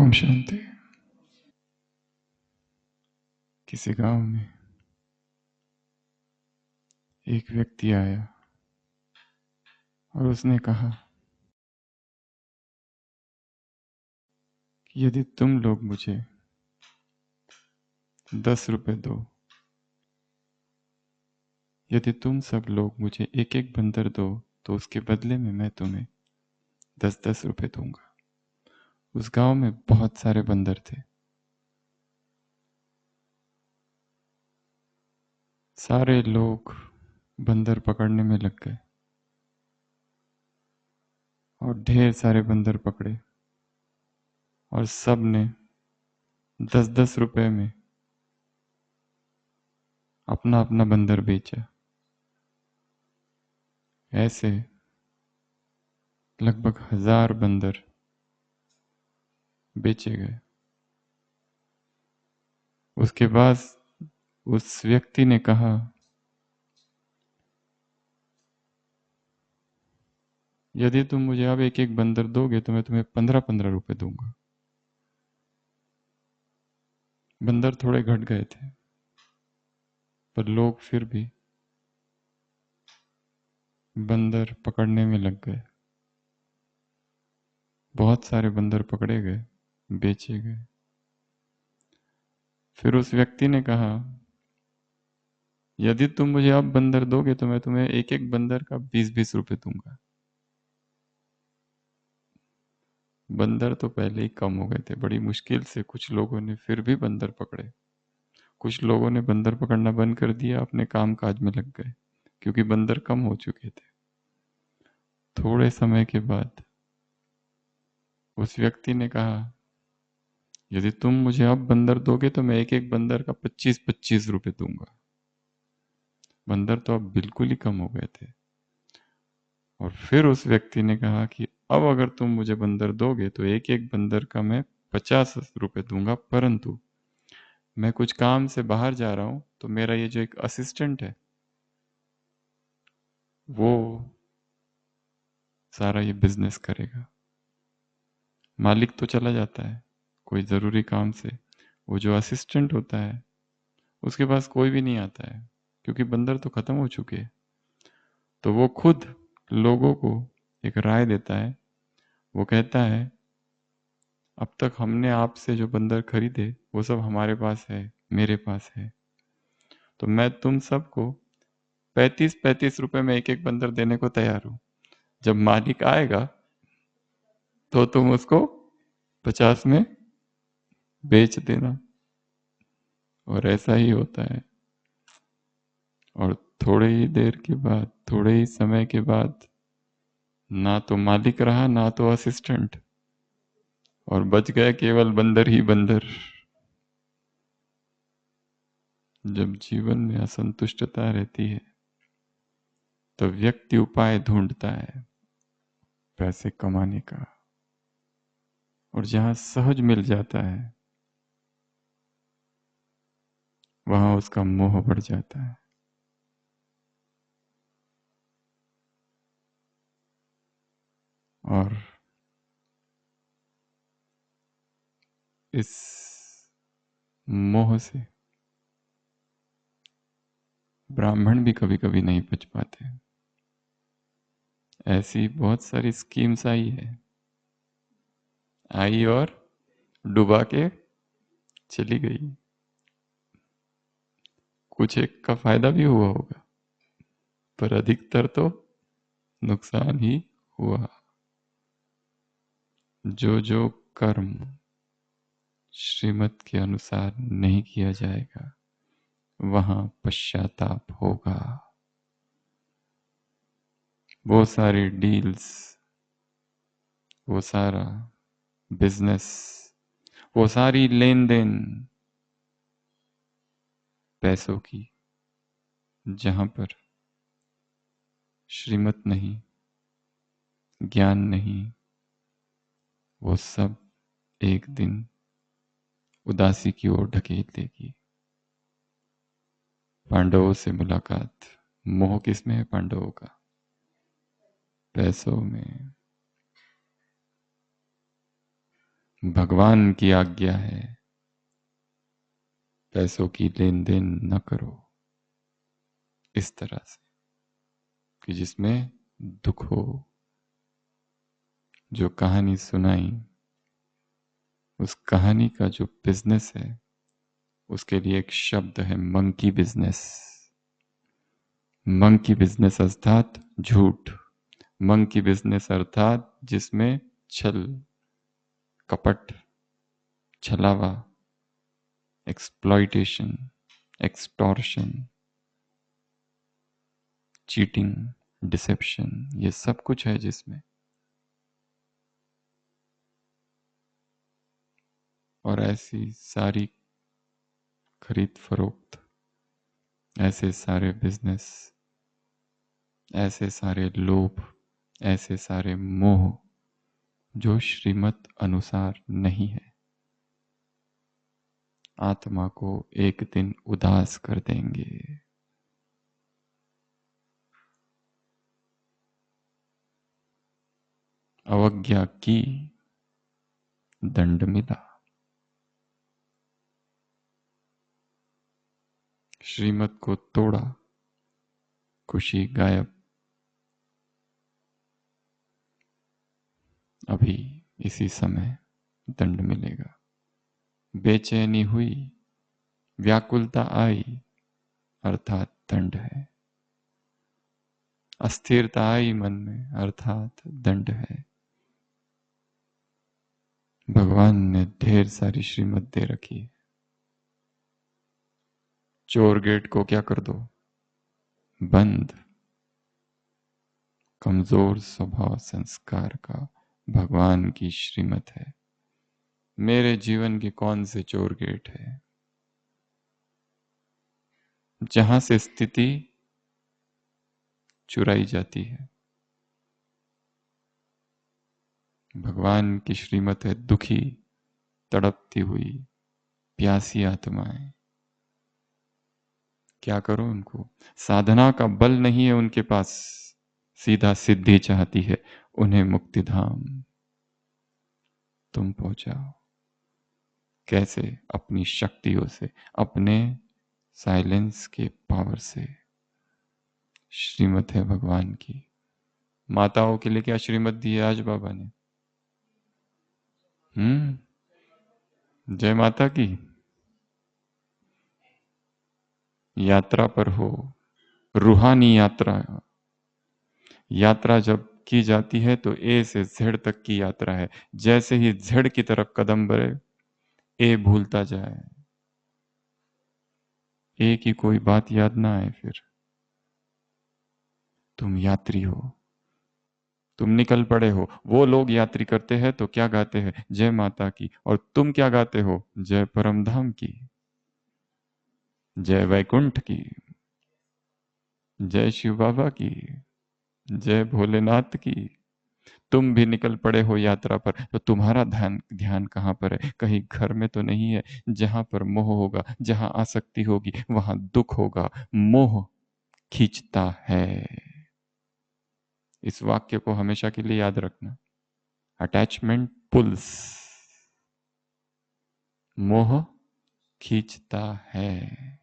ओम शांति। किसी गांव में एक व्यक्ति आया और उसने कहा कि यदि तुम लोग मुझे 10 रुपए दो, यदि तुम सब लोग मुझे एक एक बंदर दो, तो उसके बदले में मैं तुम्हें 10-10 रुपए दूंगा। उस गांव में बहुत सारे बंदर थे। सारे लोग बंदर पकड़ने में लग गए और ढेर सारे बंदर पकड़े और सब ने 10-10 रुपए में अपना अपना बंदर बेचा। ऐसे लगभग 1000 बंदर बेचे गए। उसके बाद उस व्यक्ति ने कहा, यदि तुम मुझे अब एक एक बंदर दोगे तो मैं तुम्हें 15-15 रुपए दूंगा। बंदर थोड़े घट गए थे, पर लोग फिर भी बंदर पकड़ने में लग गए। बहुत सारे बंदर पकड़े गए, बेचे गए। फिर उस व्यक्ति ने कहा, यदि तुम मुझे अब बंदर दोगे तो मैं तुम्हें एक एक बंदर का 20-20 रुपए दूंगा। बंदर तो पहले ही कम हो गए थे। बड़ी मुश्किल से कुछ लोगों ने फिर भी बंदर पकड़े। कुछ लोगों ने बंदर पकड़ना बंद कर दिया, अपने काम काज में लग गए, क्योंकि बंदर कम हो चुके थे। थोड़े समय के बाद उस व्यक्ति ने कहा, यदि तुम मुझे अब बंदर दोगे तो मैं एक एक बंदर का 25-25 रुपए दूंगा। बंदर तो अब बिल्कुल ही कम हो गए थे। और फिर उस व्यक्ति ने कहा कि अब अगर तुम मुझे बंदर दोगे तो एक एक बंदर का मैं 50 रुपए दूंगा, परंतु मैं कुछ काम से बाहर जा रहा हूं, तो मेरा ये जो एक असिस्टेंट है वो सारा ये बिजनेस करेगा। मालिक तो चला जाता है कोई जरूरी काम से, वो जो असिस्टेंट होता है उसके पास कोई भी नहीं आता है, क्योंकि बंदर तो खत्म हो चुके हैं। तो वो खुद लोगों को एक राय देता है। वो कहता है, अब तक हमने आपसे जो बंदर खरीदे वो सब हमारे पास है, मेरे पास है, तो मैं तुम सबको 35-35 रुपए में एक एक बंदर देने को तैयार हूं। जब मालिक आएगा तो तुम उसको 50 में बेच देना। और ऐसा ही होता है। और थोड़े ही देर के बाद, थोड़े ही समय के बाद, ना तो मालिक रहा ना तो असिस्टेंट, और बच गए केवल बंदर ही बंदर। जब जीवन में असंतुष्टता रहती है तो व्यक्ति उपाय ढूंढता है पैसे कमाने का, और जहां सहज मिल जाता है वहां उसका मोह बढ़ जाता है। और इस मोह से ब्राह्मण भी कभी कभी नहीं बच पाते। ऐसी बहुत सारी स्कीम्स आई और डुबा के चली गई। कुछ एक का फायदा भी हुआ होगा, पर अधिकतर तो नुकसान ही हुआ। जो जो कर्म श्रीमत के अनुसार नहीं किया जाएगा वहां पश्चाताप होगा। वो सारी डील्स, वो सारा बिजनेस, वो सारी लेन देन पैसों की, जहां पर श्रीमत नहीं, ज्ञान नहीं, वो सब एक दिन उदासी की ओर ढकेल देगी। पांडवों से मुलाकात। मोह किसमें है पांडवों का? पैसों में। भगवान की आज्ञा है पैसों की लेन देन न करो इस तरह से कि जिसमें दुख हो। जो कहानी सुनाई उस कहानी का जो बिजनेस है उसके लिए एक शब्द है मंकी बिजनेस। मंकी बिजनेस अर्थात झूठ। मंकी बिजनेस अर्थात जिसमें छल कपट छलावा एक्सप्लॉइटेशन एक्सटॉर्शन चीटिंग डिसेप्शन ये सब कुछ है जिसमें। और ऐसी सारी खरीद फरोख्त ऐसे सारे बिजनेस ऐसे सारे लोभ ऐसे सारे मोह जो श्रीमत अनुसार नहीं है आत्मा को एक दिन उदास कर देंगे। अवज्ञा की दंड मिला। श्रीमत को तोड़ा खुशी गायब। अभी इसी समय दंड मिलेगा। बेचैनी हुई व्याकुलता आई अर्थात दंड है। अस्थिरता आई मन में अर्थात दंड है। भगवान ने ढेर सारी श्रीमत दे रखी है। चोर गेट को क्या कर दो बंद। कमजोर स्वभाव संस्कार का भगवान की श्रीमत है। मेरे जीवन के कौन से चोर गेट है जहां से स्थिति चुराई जाती है। भगवान की श्रीमत है दुखी तड़पती हुई प्यासी आत्माएं। क्या करो उनको। साधना का बल नहीं है उनके पास सीधा सिद्धि चाहती है उन्हें मुक्ति धाम तुम पहुंचाओ। कैसे अपनी शक्तियों से अपने साइलेंस के पावर से। श्रीमत है भगवान की। माताओं के लिए क्या श्रीमत दी है आज बाबा ने। जय माता की। यात्रा पर हो रूहानी यात्रा। यात्रा जब की जाती है तो ए से जेड तक की यात्रा है। जैसे ही जेड की तरफ कदम बढ़े ए भूलता जाए ए की कोई बात याद ना आए। फिर तुम यात्री हो तुम निकल पड़े हो। वो लोग यात्री करते हैं तो क्या गाते हैं जय माता की। और तुम क्या गाते हो जय परमधाम की जय वैकुंठ की जय शिव बाबा की जय भोलेनाथ की। तुम भी निकल पड़े हो यात्रा पर तो तुम्हारा ध्यान ध्यान कहां पर है। कहीं घर में तो नहीं है। जहां पर मोह होगा जहां आसक्ति होगी वहां दुख होगा। मोह खींचता है। इस वाक्य को हमेशा के लिए याद रखना। अटैचमेंट पुल्स मोह खींचता है।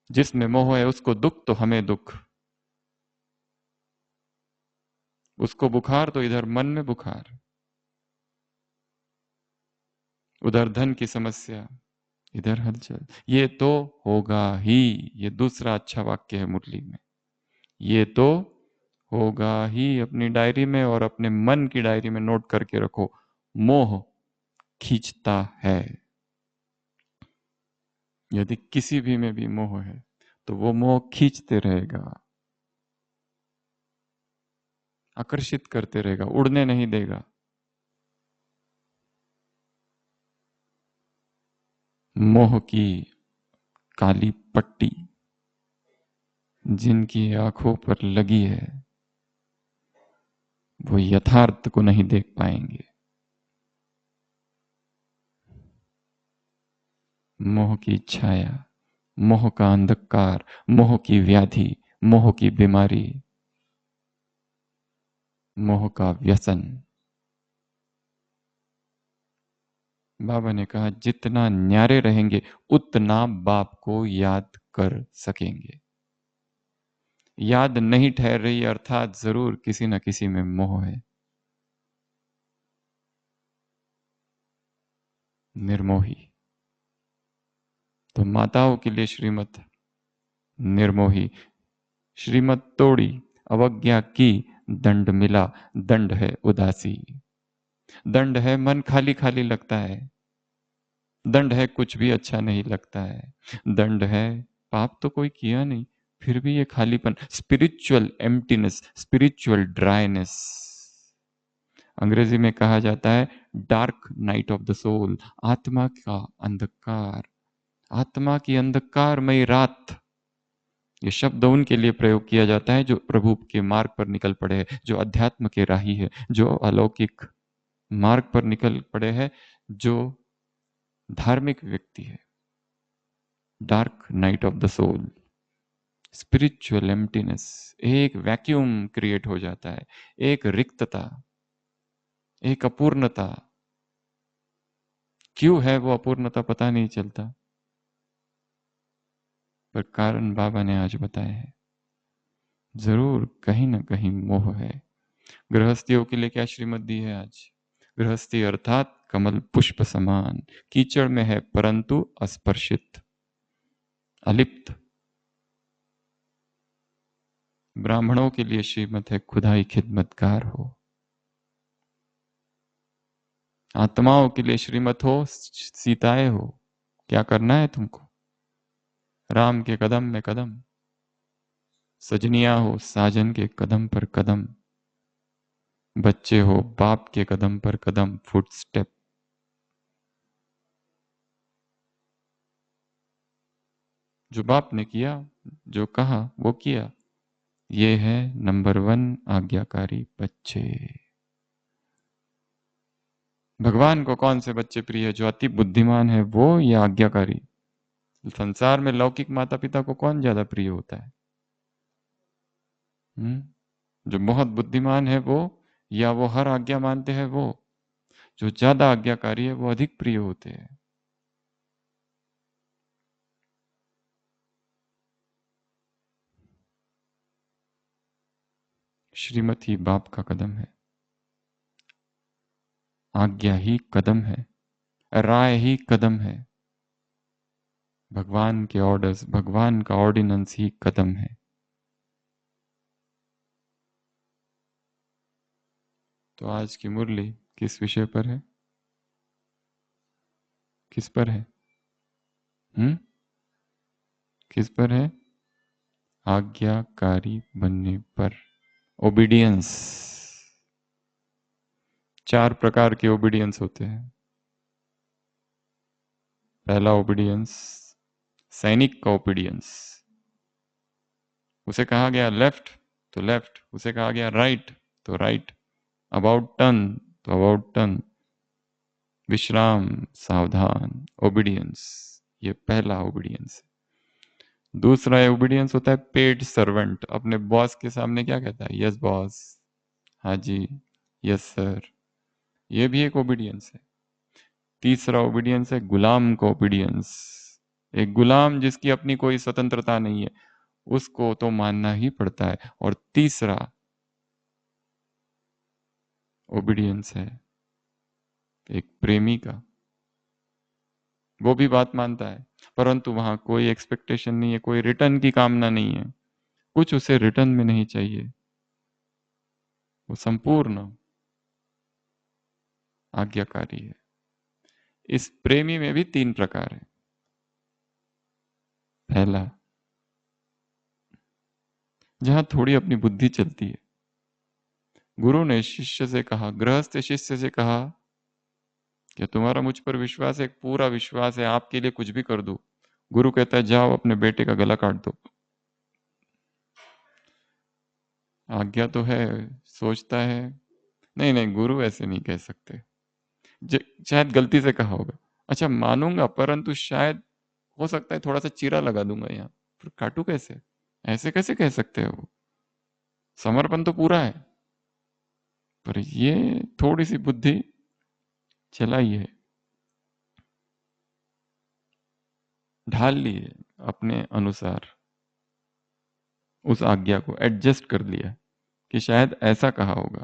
जिसमें मोह है उसको दुख तो हमें दुख। उसको बुखार तो इधर मन में बुखार। उधर धन की समस्या इधर हलचल। ये तो होगा ही। ये दूसरा अच्छा वाक्य है मुरली में। ये तो होगा ही। अपनी डायरी में और अपने मन की डायरी में नोट करके रखो। मोह खींचता है। यदि किसी भी में भी मोह है तो वो मोह खींचते रहेगा आकर्षित करते रहेगा उड़ने नहीं देगा। मोह की काली पट्टी जिनकी आंखों पर लगी है वो यथार्थ को नहीं देख पाएंगे। मोह की छाया मोह का अंधकार मोह की व्याधि मोह की बीमारी मोह का व्यसन बाबा ने कहा जितना न्यारे रहेंगे उतना बाप को याद कर सकेंगे। याद नहीं ठहर रही अर्थात जरूर किसी न किसी में मोह है। निर्मोही। तो माताओं के लिए श्रीमत निर्मोही। श्रीमत तोड़ी, अवज्ञा की, दंड मिला, दंड है उदासी। दंड है मन खाली खाली लगता है। दंड है कुछ भी अच्छा नहीं लगता है। दंड है पाप तो कोई किया नहीं, फिर भी ये खालीपन, स्पिरिचुअल एम्प्टीनेस, स्पिरिचुअल ड्राइनेस। अंग्रेजी में कहा जाता है dark night of the soul, आत्मा का अंधकार, आत्मा की अंधकारमयी रात। ये शब्द उनके लिए प्रयोग किया जाता है जो प्रभु के मार्ग पर निकल पड़े हैं, जो अध्यात्म के राही है, जो अलौकिक मार्ग पर निकल पड़े हैं, जो धार्मिक व्यक्ति है। Dark night of the soul, spiritual emptiness, एक वैक्यूम क्रिएट हो जाता है, एक रिक्तता, एक अपूर्णता। क्यों है वो अपूर्णता पता नहीं चलता, पर कारण बाबा ने आज बताया है। जरूर कहीं ना कहीं मोह है। गृहस्थियों के लिए क्या श्रीमत दी है आज? गृहस्थी अर्थात कमल पुष्प समान, कीचड़ में है परंतु अस्पर्शित, अलिप्त। ब्राह्मणों के लिए श्रीमत है खुदाई खिदमतगार हो। आत्माओं के लिए श्रीमत हो सीताएं हो। क्या करना है तुमको? राम के कदम में कदम, सजनिया हो साजन के कदम पर कदम, बच्चे हो बाप के कदम पर कदम, फुट स्टेप। जो बाप ने किया, जो कहा वो किया। ये है नंबर 1 आज्ञाकारी बच्चे। भगवान को कौन से बच्चे प्रिय है? जो अति बुद्धिमान है वो, या आज्ञाकारी? संसार में लौकिक माता पिता को कौन ज्यादा प्रिय होता है? जो बहुत बुद्धिमान है वो, या वो हर आज्ञा मानते हैं वो? जो ज्यादा आज्ञाकारी है वो अधिक प्रिय होते हैं। श्रीमत ही बाप का कदम है, आज्ञा ही कदम है, राय ही कदम है, भगवान के ऑर्डर्स, भगवान का ऑर्डिनेंस ही कदम है। तो आज की मुरली किस विषय पर है? किस पर है? किस पर है? आज्ञाकारी बनने पर, ओबीडियंस। 4 प्रकार के ओबीडियंस होते हैं। पहला ओबीडियंस सैनिक का ओबीडियंस। उसे कहा गया लेफ्ट तो लेफ्ट, उसे कहा गया राइट तो राइट, अबाउट टर्न तो अबाउट टर्न, विश्राम, सावधान, ओबीडियंस। ये पहला ओबीडियंस। दूसरा ओबीडियंस होता है पेड सर्वेंट। अपने बॉस के सामने क्या कहता है? यस बॉस, हाँ जी, यस सर। ये भी एक ओबीडियंस है। तीसरा ओबीडियंस है गुलाम का ओबीडियंस। एक गुलाम जिसकी अपनी कोई स्वतंत्रता नहीं है, उसको तो मानना ही पड़ता है। और तीसरा ओबीडियंस है एक प्रेमी का। वो भी बात मानता है, परंतु वहां कोई एक्सपेक्टेशन नहीं है, कोई रिटर्न की कामना नहीं है, कुछ उसे रिटर्न में नहीं चाहिए। वो संपूर्ण आज्ञाकारी है। इस प्रेमी में भी 3 प्रकार है। पहला, जहां थोड़ी अपनी बुद्धि चलती है। गुरु ने शिष्य से कहा, गृहस्थ शिष्य से कहा कि तुम्हारा मुझ पर विश्वास है? एक पूरा विश्वास है, आपके लिए कुछ भी कर दूं। गुरु कहता है जाओ अपने बेटे का गला काट दो। आज्ञा तो है, सोचता है नहीं नहीं गुरु ऐसे नहीं कह सकते, शायद गलती से कहा होगा। अच्छा मानूंगा, परंतु शायद हो सकता है थोड़ा सा चीरा लगा दूंगा यहाँ, फिर काटू कैसे? ऐसे कैसे कह सकते हो? समर्पण तो पूरा है, पर ये थोड़ी सी बुद्धि चलाई है। ढाल लिए अपने अनुसार, उस आज्ञा को एडजस्ट कर लिया कि शायद ऐसा कहा होगा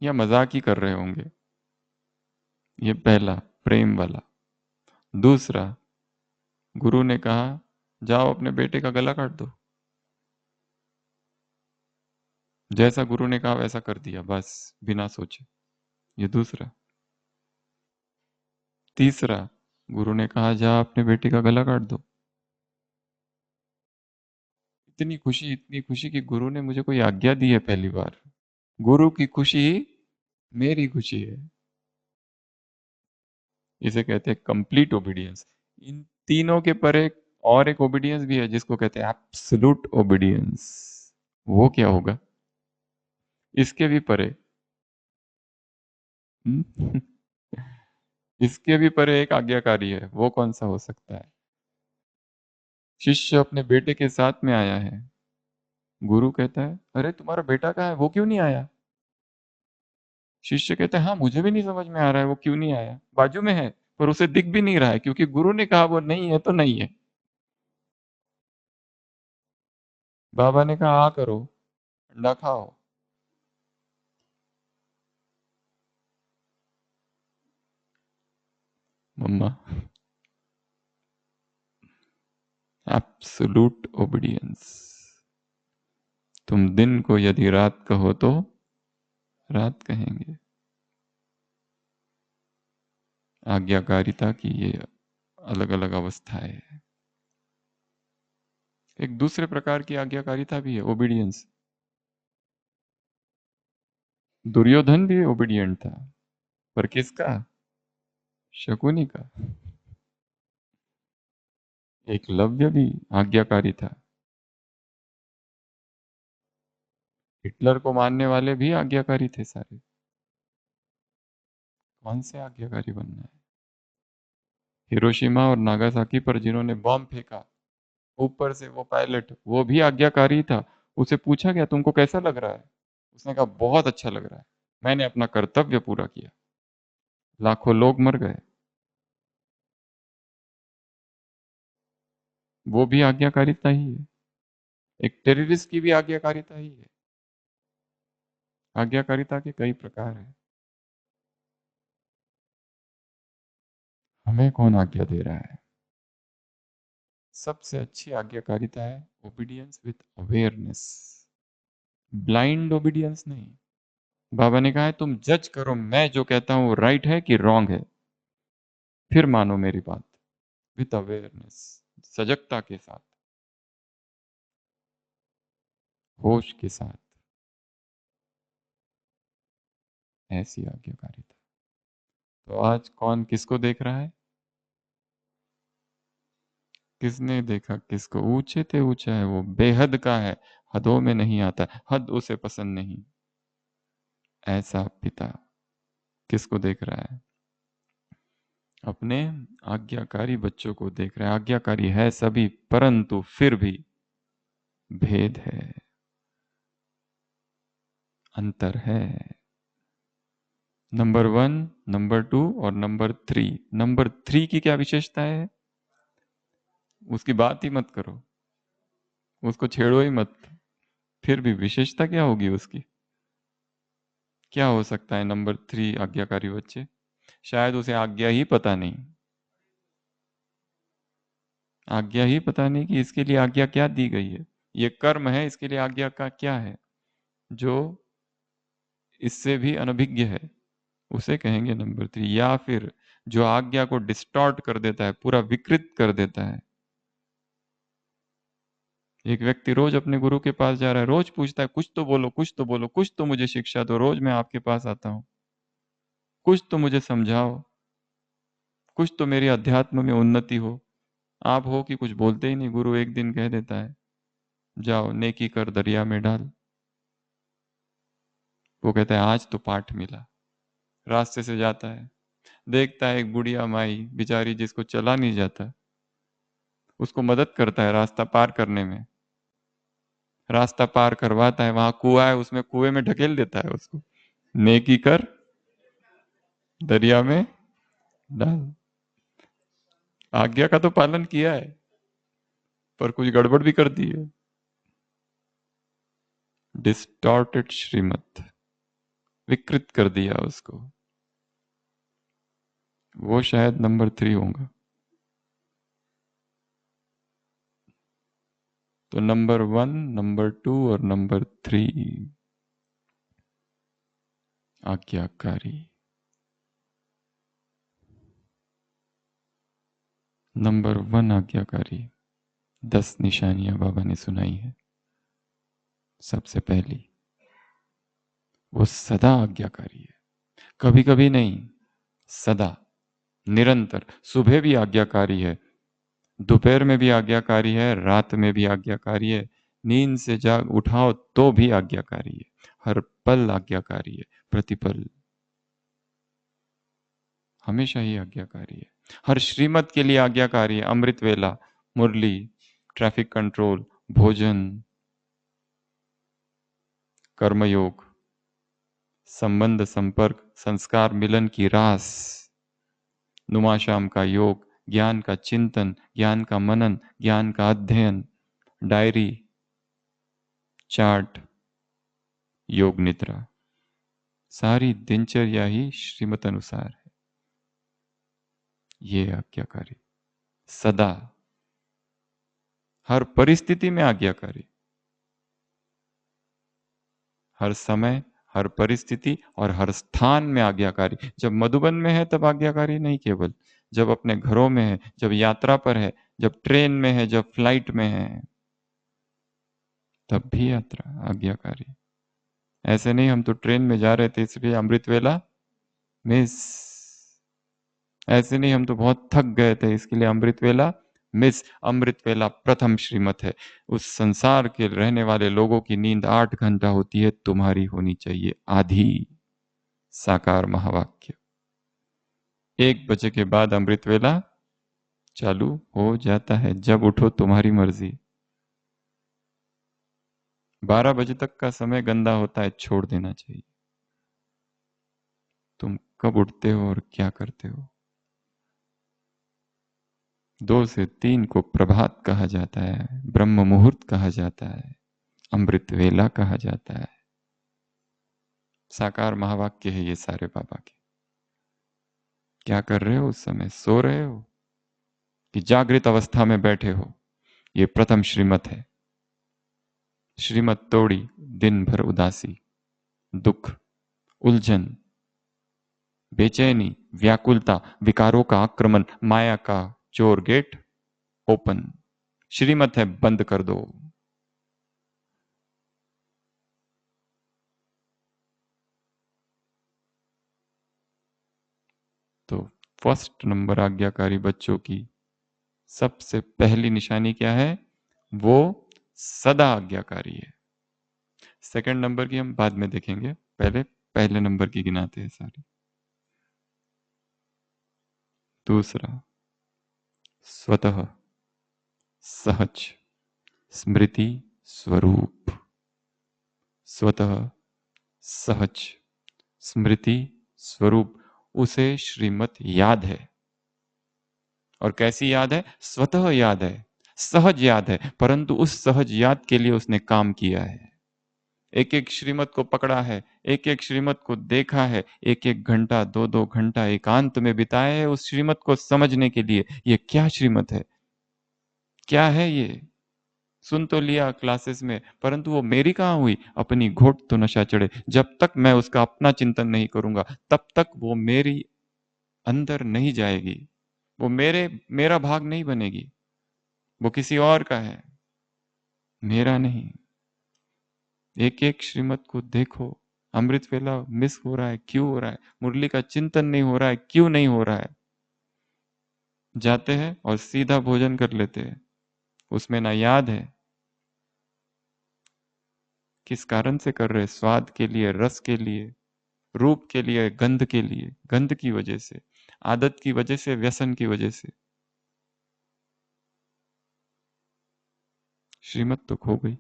या मजाक ही कर रहे होंगे। ये पहला प्रेम वाला। दूसरा, गुरु ने कहा जाओ अपने बेटे का गला काट दो। जैसा गुरु ने कहा वैसा कर दिया, बस बिना सोचे। ये दूसरा। तीसरा, गुरु ने कहा जा अपने बेटे का गला काट दो। इतनी खुशी कि गुरु ने मुझे कोई आज्ञा दी है पहली बार। गुरु की खुशी मेरी खुशी है। इसे कहते हैं कंप्लीट ओबीडियंस। इन तीनों के परे और एक ओबीडियंस भी है जिसको कहते हैं एब्सोल्यूट ओबीडियंस। वो क्या होगा? इसके भी परे। हम्म? इसके भी परे एक आज्ञाकारी है, वो कौन सा हो सकता है? शिष्य अपने बेटे के साथ में आया है, गुरु कहता है अरे तुम्हारा बेटा कहाँ है, वो क्यों नहीं आया? शिष्य कहते हैं हाँ मुझे भी नहीं समझ में आ रहा है वो क्यों नहीं आया, बाजू में है पर उसे दिख भी नहीं रहा है क्योंकि गुरु ने कहा वो नहीं है तो नहीं है। बाबा ने कहा आ करो, अंडा खाओ। मम्मा। Absolute obedience. तुम दिन को यदि रात कहो तो रात कहेंगे। आज्ञाकारिता की ये अलग अलग अवस्थाएं है। एक दूसरे प्रकार की आज्ञाकारिता भी है, ओबीडियंस। दुर्योधन भी ओबीडियंट था, पर किसका? शकुनी का। एकलव्य भी आज्ञाकारी था। हिटलर को मानने वाले भी आज्ञाकारी थे सारे। कौन से आज्ञाकारी बनना है? हिरोशिमा और नागासाकी पर जिन्होंने बॉम्ब फेंका, ऊपर से वो पायलट, वो भी आज्ञाकारी था। उसे पूछा गया तुमको कैसा लग रहा है, उसने कहा बहुत अच्छा लग रहा है, मैंने अपना कर्तव्य पूरा किया। लाखों लोग मर गए, वो भी आज्ञाकारिता ही है। एक टेररिस्ट की भी आज्ञाकारिता ही है। आज्ञाकारिता के कई प्रकार हैं। हमें कौन आज्ञा दे रहा है? सबसे अच्छी आज्ञाकारिता है obedience with awareness, blind obedience नहीं। बाबा ने कहा है तुम जज करो मैं जो कहता हूं वो राइट है कि रॉन्ग है, फिर मानो मेरी बात। विथ अवेयरनेस, सजगता के साथ, होश के साथ। ऐसी आज्ञाकारिता। तो आज कौन किसको देख रहा है? किसने देखा किसको? ऊंचे ते ऊंचा है वो, बेहद का है, हदों में नहीं आता, हद उसे पसंद नहीं। ऐसा पिता किसको देख रहा है? अपने आज्ञाकारी बच्चों को देख रहा है। आज्ञाकारी है सभी, परंतु फिर भी भेद है, अंतर है। नंबर 1, नंबर 2 और नंबर 3। नंबर 3 की क्या विशेषता है? उसकी बात ही मत करो, उसको छेड़ो ही मत। फिर भी विशेषता क्या होगी उसकी? क्या हो सकता है नंबर 3 आज्ञाकारी बच्चे? शायद उसे आज्ञा ही पता नहीं। आज्ञा ही पता नहीं कि इसके लिए आज्ञा क्या दी गई है। ये कर्म है, इसके लिए आज्ञा का क्या है? जो इससे भी अनभिज्ञ है उसे कहेंगे नंबर 3। या फिर जो आज्ञा को डिस्टॉर्ट कर देता है, पूरा विकृत कर देता है। एक व्यक्ति रोज अपने गुरु के पास जा रहा है, रोज पूछता है कुछ तो बोलो, कुछ तो बोलो, कुछ तो मुझे शिक्षा दो, रोज मैं आपके पास आता हूँ, कुछ तो मुझे समझाओ, कुछ तो मेरी अध्यात्म में उन्नति हो। आप हो कि कुछ बोलते ही नहीं। गुरु एक दिन कह देता है जाओ नेकी कर दरिया में डाल। वो कहता है आज तो पाठ मिला। रास्ते से जाता है, देखता है एक बुढ़िया माई बेचारी जिसको चला नहीं जाता, उसको मदद करता है रास्ता पार करने में। रास्ता पार करवाता है, वहां कुआं है, उसमें कुएं में ढकेल देता है उसको। नेकी कर दरिया में डाल। आज्ञा का तो पालन किया है, पर कुछ गड़बड़ भी कर दी है। डिस्टॉर्टेड श्रीमत, विकृत कर दिया उसको। वो शायद नंबर 3 होगा। तो नंबर 1, नंबर 2 और नंबर 3 आज्ञाकारी। नंबर 1 आज्ञाकारी, 10 निशानियां बाबा ने सुनाई है। सबसे पहली, वो सदा आज्ञाकारी है, कभी कभी नहीं, सदा, निरंतर। सुबह भी आज्ञाकारी है, दोपहर में भी आज्ञाकारी है, रात में भी आज्ञाकारी है, नींद से जाग उठाओ तो भी आज्ञाकारी है, हर पल आज्ञाकारी है, प्रतिपल, हमेशा ही आज्ञाकारी है। हर श्रीमत के लिए आज्ञाकारी है। अमृत वेला, मुरली, ट्रैफिक कंट्रोल, भोजन, कर्मयोग, संबंध संपर्क, संस्कार मिलन की रास, नुमाशाम का योग, ज्ञान का चिंतन, ज्ञान का मनन, ज्ञान का अध्ययन, डायरी, चार्ट, योग निद्रा, सारी दिनचर्या ही श्रीमत अनुसार है। ये आज्ञाकारी, सदा, हर परिस्थिति में आज्ञाकारी, हर समय, हर परिस्थिति और हर स्थान में आज्ञाकारी। जब मधुबन में है तब आज्ञाकारी नहीं, केवल जब अपने घरों में है, जब यात्रा पर है, जब ट्रेन में है, जब फ्लाइट में है, तब भी यात्रा आज्ञाकारी। ऐसे नहीं हम तो ट्रेन में जा रहे थे इसलिए अमृत वेला मिस, ऐसे नहीं हम तो बहुत थक गए थे इसके लिए अमृत वेला मिस। अमृत वेला प्रथम श्रीमत है। उस संसार के रहने वाले लोगों की नींद 8 घंटा होती है, तुम्हारी होनी चाहिए आधी। साकार महावाक्य। 1 बजे के बाद अमृत वेला चालू हो जाता है, जब उठो तुम्हारी मर्जी। 12 बजे तक का समय गंदा होता है, छोड़ देना चाहिए। तुम कब उठते हो और क्या करते हो। 2 से 3 को प्रभात कहा जाता है, ब्रह्म मुहूर्त कहा जाता है, अमृत वेला कहा जाता है। साकार महावाक्य है ये सारे बाबा के। क्या कर रहे हो उस समय, सो रहे हो कि जागृत अवस्था में बैठे हो। ये प्रथम श्रीमत है। श्रीमत तोड़ी, दिन भर उदासी, दुख, उलझन, बेचैनी, व्याकुलता, विकारों का आक्रमण, माया का चोर गेट ओपन। श्रीमत है, बंद कर दो। तो फर्स्ट नंबर आज्ञाकारी बच्चों की सबसे पहली निशानी क्या है, वो सदा आज्ञाकारी है। सेकंड नंबर की हम बाद में देखेंगे, पहले पहले नंबर की गिनाते हैं सारी। दूसरा, स्वतः, सहज, स्मृति स्वरूप। स्वतः, सहज, स्मृति स्वरूप, उसे श्रीमत याद है। और कैसी याद है, स्वतः याद है, सहज याद है, परंतु उस सहज याद के लिए उसने काम किया है। एक एक श्रीमत को पकड़ा है, एक एक श्रीमत को देखा है, एक एक घंटा, 2-2 घंटा एकांत में बिताया है उस श्रीमत को समझने के लिए। ये क्या श्रीमत है, क्या है ये। सुन तो लिया क्लासेस में, परंतु वो मेरी कहाँ हुई। अपनी घोट तो नशा चढ़े, जब तक मैं उसका अपना चिंतन नहीं करूंगा तब तक वो मेरी अंदर नहीं जाएगी, वो मेरा भाग नहीं बनेगी, वो किसी और का है, मेरा नहीं। एक एक श्रीमत को देखो। अमृत वेला मिस हो रहा है, क्यों हो रहा है। मुरली का चिंतन नहीं हो रहा है, क्यों नहीं हो रहा है। जाते हैं और सीधा भोजन कर लेते हैं, उसमें ना याद है किस कारण से कर रहे। स्वाद के लिए, रस के लिए, रूप के लिए, गंध के लिए, गंध की वजह से, आदत की वजह से, व्यसन की वजह से। श्रीमत तो खो गई।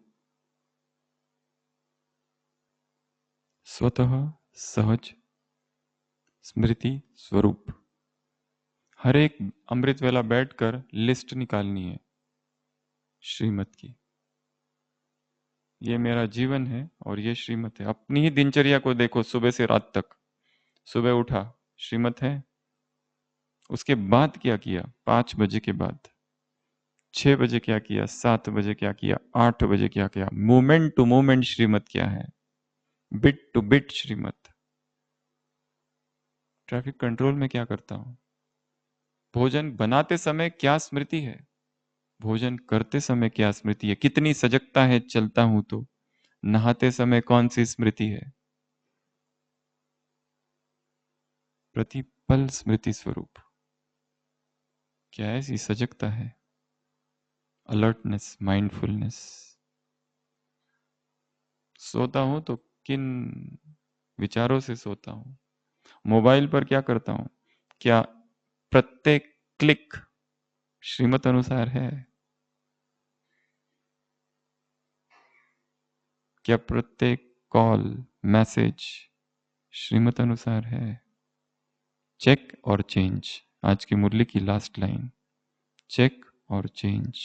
स्वतः, सहज, स्मृति स्वरूप, हर एक अमृत वेला बैठकर लिस्ट निकालनी है श्रीमत की। ये मेरा जीवन है और ये श्रीमत है। अपनी ही दिनचर्या को देखो, सुबह से रात तक। सुबह उठा, श्रीमत है। उसके बाद क्या किया, 5 बजे के बाद 6 बजे क्या किया, 7 बजे क्या किया, 8 बजे क्या किया। मोमेंट टू मोमेंट श्रीमत क्या है, बिट टू बिट श्रीमत। ट्रैफिक कंट्रोल में क्या करता हूं, भोजन बनाते समय क्या स्मृति है, भोजन करते समय क्या स्मृति है, कितनी सजगता है चलता हूं तो, नहाते समय कौन सी स्मृति है। प्रतिपल स्मृति स्वरूप, क्या ऐसी सजगता है, अलर्टनेस, माइंडफुलनेस। सोता हूं तो किन विचारों से सोता हूं, मोबाइल पर क्या करता हूं, क्या प्रत्येक क्लिक श्रीमत अनुसार है, क्या प्रत्येक कॉल मैसेज श्रीमत अनुसार है। चेक और चेंज, आज की मुरली की लास्ट लाइन, चेक और चेंज।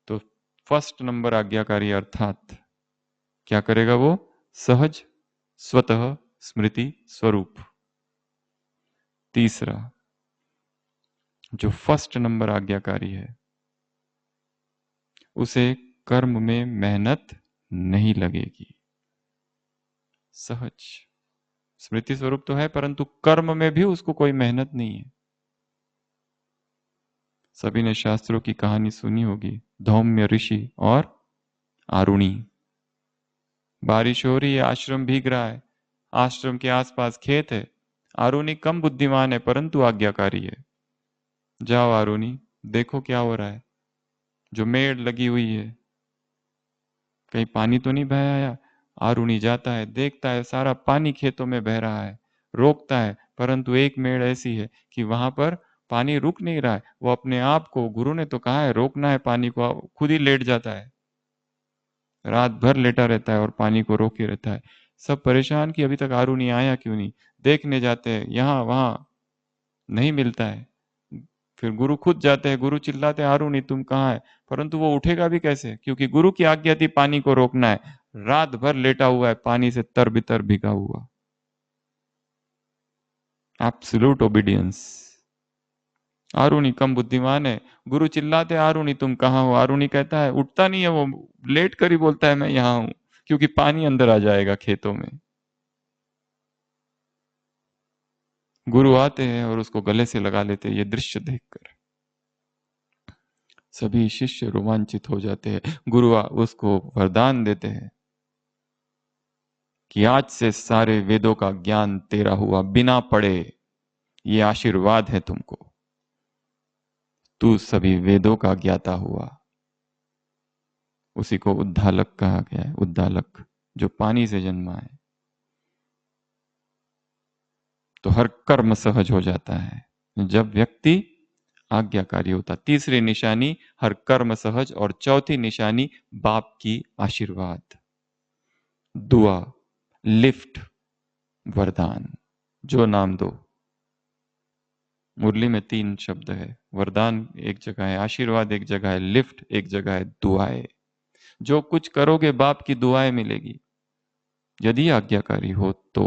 तो फर्स्ट नंबर आज्ञाकारी अर्थात क्या करेगा वो, सहज स्वतः स्मृति स्वरूप। तीसरा, जो फर्स्ट नंबर आज्ञाकारी है उसे कर्म में मेहनत नहीं लगेगी। सहज स्मृति स्वरूप तो है, परंतु कर्म में भी उसको कोई मेहनत नहीं है। सभी ने शास्त्रों की कहानी सुनी होगी, धौम्य ऋषि और आरुणी। बारिश हो रही है, आश्रम भीग रहा है, आश्रम के आसपास खेत है। आरुणी कम बुद्धिमान है परंतु आज्ञाकारी है। जाओ आरुणी, देखो क्या हो रहा है, जो मेड़ लगी हुई है कहीं पानी तो नहीं बह आया। आरुणी जाता है, देखता है सारा पानी खेतों में बह रहा है, रोकता है, परंतु एक मेड़ ऐसी है कि वहां पर पानी रुक नहीं रहा है। वो अपने आप को, गुरु ने तो कहा है रोकना है पानी को, खुद ही लेट जाता है, रात भर लेटा रहता है और पानी को रोके रहता है। सब परेशान कि अभी तक आरुणी आया क्यों नहीं, देखने जाते हैं यहाँ वहां, नहीं मिलता है। फिर गुरु खुद जाते हैं, गुरु चिल्लाते हैं आरुणी तुम कहाँ है, परंतु वो उठेगा भी कैसे, क्योंकि गुरु की आज्ञा थी पानी को रोकना है। रात भर लेटा हुआ है, पानी से तरबितर भिगा हुआ। Absolute obedience. आरुणी कम बुद्धिमान है, गुरु चिल्लाते आरुणी तुम कहाँ हो, आरुणी कहता है, उठता नहीं है वो, लेट कर ही बोलता है मैं यहाँ हूं, क्योंकि पानी अंदर आ जाएगा खेतों में। गुरु आते हैं और उसको गले से लगा लेते हैं। ये दृश्य देखकर सभी शिष्य रोमांचित हो जाते हैं। गुरु उसको वरदान देते हैं कि आज से सारे वेदों का ज्ञान तेरा हुआ, बिना पढ़े, ये आशीर्वाद है तुमको, तू सभी वेदों का ज्ञाता हुआ। उसी को उद्दालक कहा गया है, उद्दालक जो पानी से जन्मा है। तो हर कर्म सहज हो जाता है जब व्यक्ति आज्ञाकारी होता। तीसरी निशानी हर कर्म सहज, और चौथी निशानी बाप की आशीर्वाद, दुआ, लिफ्ट, वरदान। जो नाम दो, मुरली में 3 शब्द है, वरदान एक जगह है, आशीर्वाद एक जगह है, लिफ्ट एक जगह है, दुआएं। जो कुछ करोगे बाप की दुआएं मिलेगी, यदि आज्ञाकारी हो तो।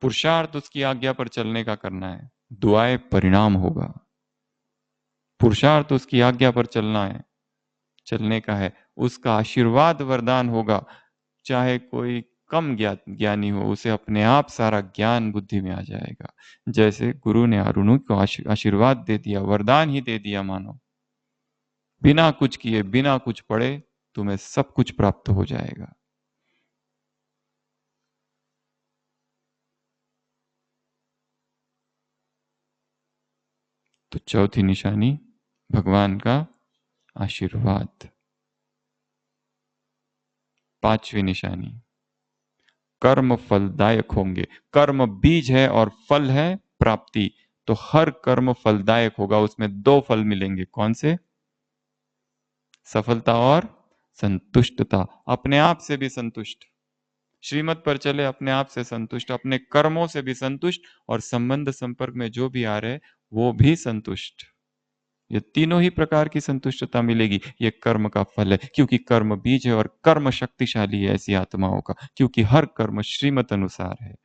पुरुषार्थ उसकी आज्ञा पर चलने का करना है, दुआएं परिणाम होगा। पुरुषार्थ उसकी आज्ञा पर चलना है, चलने का है, उसका आशीर्वाद वरदान होगा। चाहे कोई कम ज्ञानी हो, उसे अपने आप सारा ज्ञान बुद्धि में आ जाएगा। जैसे गुरु ने अरुणु को आशीर्वाद दे दिया, वरदान ही दे दिया मानो, बिना कुछ किए, बिना कुछ पढ़े तुम्हें सब कुछ प्राप्त हो जाएगा। तो चौथी निशानी भगवान का आशीर्वाद। पांचवी निशानी कर्म फलदायक होंगे। कर्म बीज है और फल है प्राप्ति। तो हर कर्म फलदायक होगा, उसमें 2 फल मिलेंगे। कौन से, सफलता और संतुष्टता, अपने आप से भी संतुष्ट। श्रीमत पर चले, अपने आप से संतुष्ट, अपने कर्मों से भी संतुष्ट, और संबंध संपर्क में जो भी आ रहे वो भी संतुष्ट। ये तीनों ही प्रकार की संतुष्टता मिलेगी। ये कर्म का फल है, क्योंकि कर्म बीज है और कर्म शक्तिशाली है ऐसी आत्माओं का, क्योंकि हर कर्म श्रीमत अनुसार है।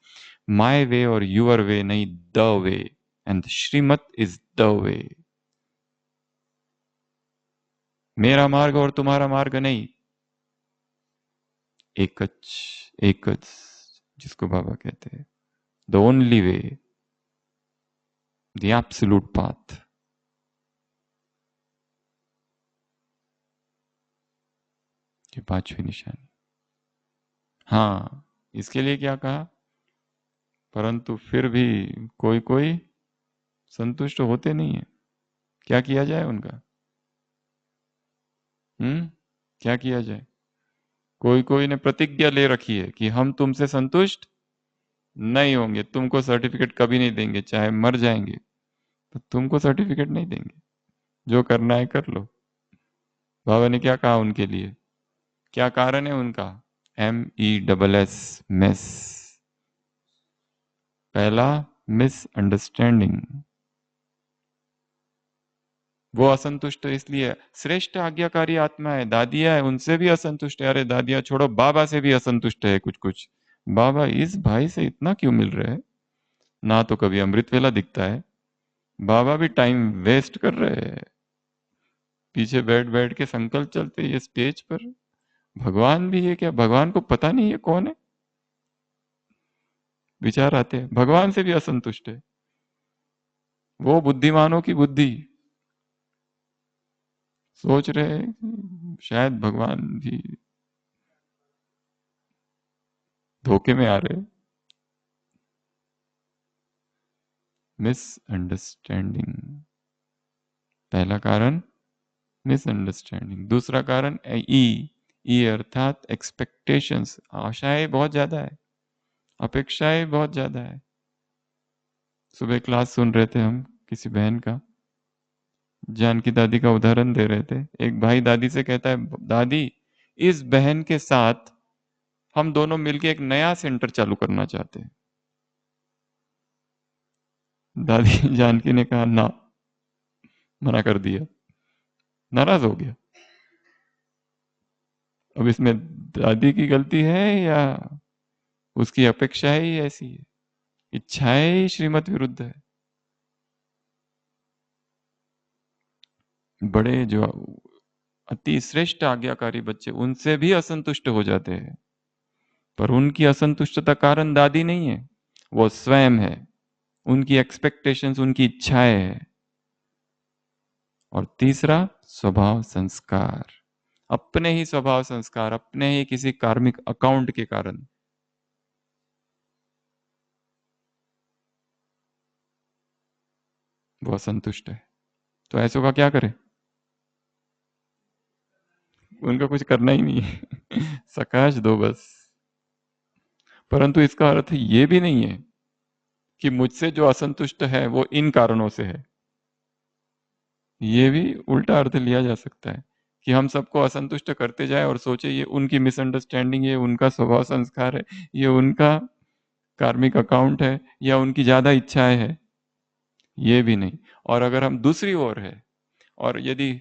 माय वे और यूर वे नहीं, द वे, एंड श्रीमत इज द वे। मेरा मार्ग और तुम्हारा मार्ग नहीं, एकच, एकच, जिसको बाबा कहते हैं the only way, the absolute path. ये पांचवी निशानी। हाँ, इसके लिए क्या कहा, परंतु फिर भी कोई कोई संतुष्ट होते नहीं है। क्या किया जाए उनका? क्या किया जाए? कोई कोई ने प्रतिज्ञा ले रखी है कि हम तुमसे संतुष्ट नहीं होंगे, तुमको सर्टिफिकेट कभी नहीं देंगे, चाहे मर जाएंगे तो तुमको सर्टिफिकेट नहीं देंगे, जो करना है कर लो। बाबा ने क्या कहा उनके लिए? क्या कारण है उनका? MESS, mess. पहला, मिसअंडरस्टैंडिंग। वो असंतुष्ट इसलिए, श्रेष्ठ आज्ञाकारी आत्मा है, दादिया है, उनसे भी असंतुष्ट है। अरे दादिया छोड़ो, बाबा से भी असंतुष्ट है कुछ कुछ। बाबा इस भाई से इतना क्यों मिल रहा है, ना तो कभी अमृत वेला दिखता है, बाबा भी टाइम वेस्ट कर रहे हैं, पीछे बैठ बैठ के संकल्प चलते ये स्टेज पर। भगवान भी है क्या? भगवान को पता नहीं है कौन है? विचार आते हैं, भगवान से भी असंतुष्ट है। वो बुद्धिमानों की बुद्धि, सोच रहे हैं कि शायद भगवान भी धोखे में आ रहे। मिसअंडरस्टैंडिंग, पहला कारण मिसअंडरस्टैंडिंग। दूसरा कारण ई अर्थात एक्सपेक्टेशंस, आशाएं बहुत ज्यादा है, अपेक्षाएं बहुत ज्यादा है। सुबह क्लास सुन रहे थे हम किसी बहन का, जानकी दादी का उदाहरण दे रहे थे। एक भाई दादी से कहता है, दादी इस बहन के साथ हम दोनों मिलके एक नया सेंटर चालू करना चाहते हैं। दादी जानकी ने कहा ना, मना कर दिया, नाराज हो गया। अब इसमें दादी की गलती है या उसकी अपेक्षाएं ही ऐसी है, इच्छाएं ही श्रीमत विरुद्ध है। बड़े जो अति श्रेष्ठ आज्ञाकारी बच्चे, उनसे भी असंतुष्ट हो जाते हैं, पर उनकी असंतुष्टता कारण दादी नहीं है, वो स्वयं है, उनकी एक्सपेक्टेशंस, उनकी इच्छाएं है। और तीसरा, स्वभाव संस्कार, अपने ही स्वभाव संस्कार, अपने ही किसी कार्मिक अकाउंट के कारण। वो असंतुष्ट है। तो ऐसों का क्या करे? उनका कुछ करना ही नहीं है सकाश दो बस। परंतु इसका अर्थ ये भी नहीं है कि मुझसे जो असंतुष्ट है वो इन कारणों से है। ये भी उल्टा अर्थ लिया जा सकता है कि हम सबको असंतुष्ट करते जाए और सोचे ये उनकी मिसअंडरस्टैंडिंग, ये उनका स्वभाव संस्कार है, ये उनका कार्मिक अकाउंट है, या उनकी ज्यादा इच्छाएं है। ये भी नहीं। और अगर हम दूसरी ओर है, और यदि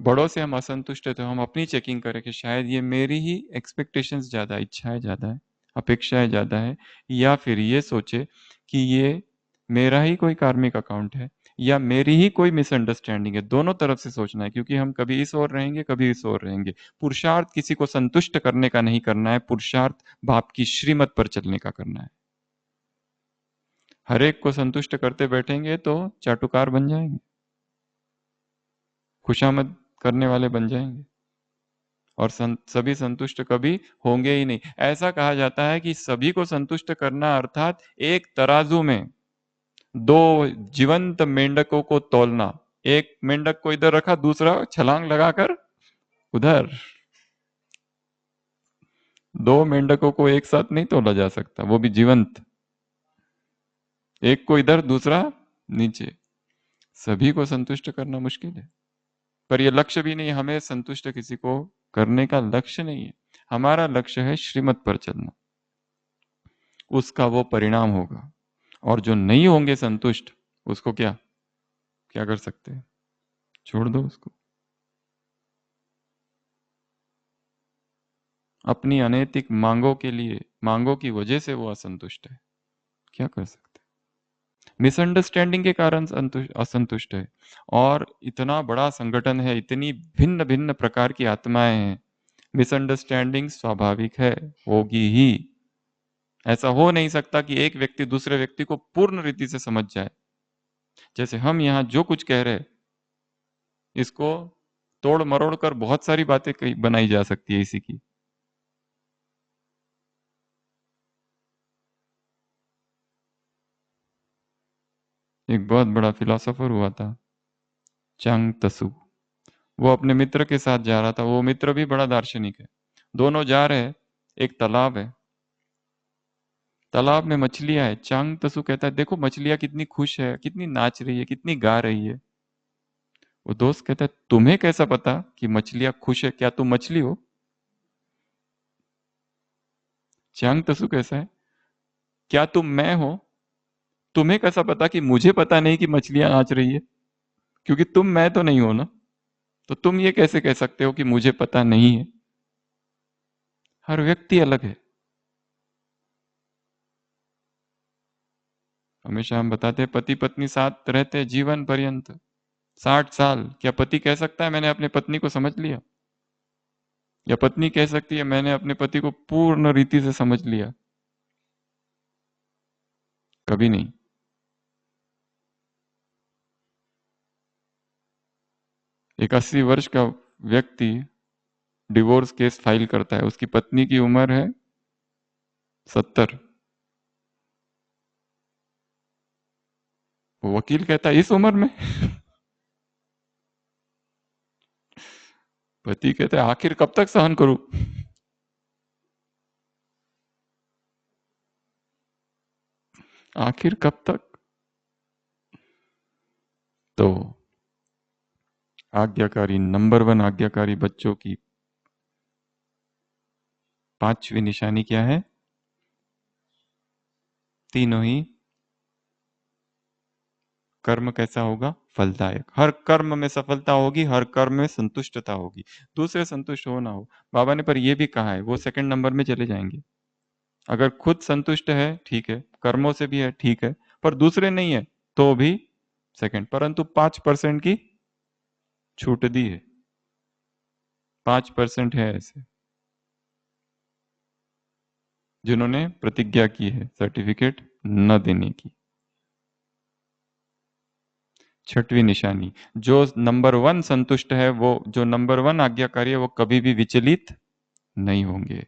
बड़ों से हम असंतुष्ट है, तो हम अपनी चेकिंग करें कि शायद ये मेरी ही एक्सपेक्टेशंस ज्यादा, इच्छाएं ज्यादा है, अपेक्षाएं ज्यादा है, या फिर ये सोचे कि ये मेरा ही कोई कार्मिक अकाउंट है, या मेरी ही कोई मिसअंडरस्टैंडिंग है। दोनों तरफ से सोचना है, क्योंकि हम कभी इस ओर रहेंगे, कभी इस ओर रहेंगे। पुरुषार्थ किसी को संतुष्ट करने का नहीं करना है, पुरुषार्थ बाप की श्रीमत पर चलने का करना है। हर एक को संतुष्ट करते बैठेंगे तो चाटुकार बन जाएंगे, खुशामद करने वाले बन जाएंगे, और सभी संतुष्ट कभी होंगे ही नहीं। ऐसा कहा जाता है कि सभी को संतुष्ट करना अर्थात एक तराजू में दो जीवंत मेंढकों को तौलना। एक मेंढक को इधर रखा, दूसरा छलांग लगाकर उधर। दो मेंढकों को एक साथ नहीं तोला जा सकता, वो भी जीवंत। एक को इधर, दूसरा नीचे। सभी को संतुष्ट करना मुश्किल है, पर ये लक्ष्य भी नहीं, हमें संतुष्ट किसी को करने का लक्ष्य नहीं है। हमारा लक्ष्य है श्रीमत पर चलना, उसका वो परिणाम होगा। और जो नहीं होंगे संतुष्ट, उसको क्या क्या कर सकते हैं? छोड़ दो उसको। अपनी अनैतिक मांगों के लिए, मांगों की वजह से वो असंतुष्ट है, क्या कर सकते हैं? मिसअंडरस्टैंडिंग के कारण असंतुष्ट है। और इतना बड़ा संगठन है, इतनी भिन्न भिन्न प्रकार की आत्माएं हैं, मिसअंडरस्टैंडिंग स्वाभाविक है, होगी ही। ऐसा हो नहीं सकता कि एक व्यक्ति दूसरे व्यक्ति को पूर्ण रीति से समझ जाए। जैसे हम यहाँ जो कुछ कह रहे हैं, इसको तोड़ मरोड़ कर बहुत सारी बातें बनाई जा सकती है इसी की। एक बहुत बड़ा फिलोसोफर हुआ था, चांग तसु। वो अपने मित्र के साथ जा रहा था, वो मित्र भी बड़ा दार्शनिक है। दोनों जा रहे हैं, एक तालाब है, तालाब में मछलियां है। चांग तसु कहता है, देखो मछलियां कितनी खुश है, कितनी नाच रही है, कितनी गा रही है। वो दोस्त कहता है, तुम्हें कैसा पता कि मछलियां खुश है? क्या तुम मछली हो? चांग तसु कैसा है, क्या तुम मैं हो? तुम्हें कैसा पता कि मुझे पता नहीं कि मछलियां नाच रही है? क्योंकि तुम मैं तो नहीं हो ना, तो तुम ये कैसे कह सकते हो कि मुझे पता नहीं है? हर व्यक्ति अलग है। हमेशा हम बताते हैं, पति पत्नी साथ रहते हैं जीवन पर्यंत, 60 साल। क्या पति कह सकता है मैंने अपने पत्नी को समझ लिया? या पत्नी कह सकती है मैंने अपने पति को पूर्ण रीति से समझ लिया? कभी नहीं। एक 80 वर्ष का व्यक्ति डिवोर्स केस फाइल करता है, उसकी पत्नी की उम्र है 70। वो वकील कहता है, इस उम्र में? पति कहता है, आखिर कब तक सहन करूं? आखिर कब तक? तो आज्ञाकारी, नंबर 1 आज्ञाकारी बच्चों की 5वीं निशानी क्या है? तीनों ही कर्म कैसा होगा? फलदायक। हर कर्म में सफलता होगी, हर कर्म में संतुष्टता होगी। दूसरे संतुष्ट हो ना हो, बाबा ने पर यह भी कहा है, वो सेकंड नंबर में चले जाएंगे। अगर खुद संतुष्ट है ठीक है, कर्मों से भी है ठीक है, पर दूसरे नहीं है तो भी सेकंड। परंतु 5% की छूट दी है, 5% है ऐसे जिन्होंने प्रतिज्ञा की है सर्टिफिकेट न देने की। 6वीं निशानी, जो नंबर 1 संतुष्ट है, वो जो नंबर 1 आज्ञाकारी है, वो कभी भी विचलित नहीं होंगे।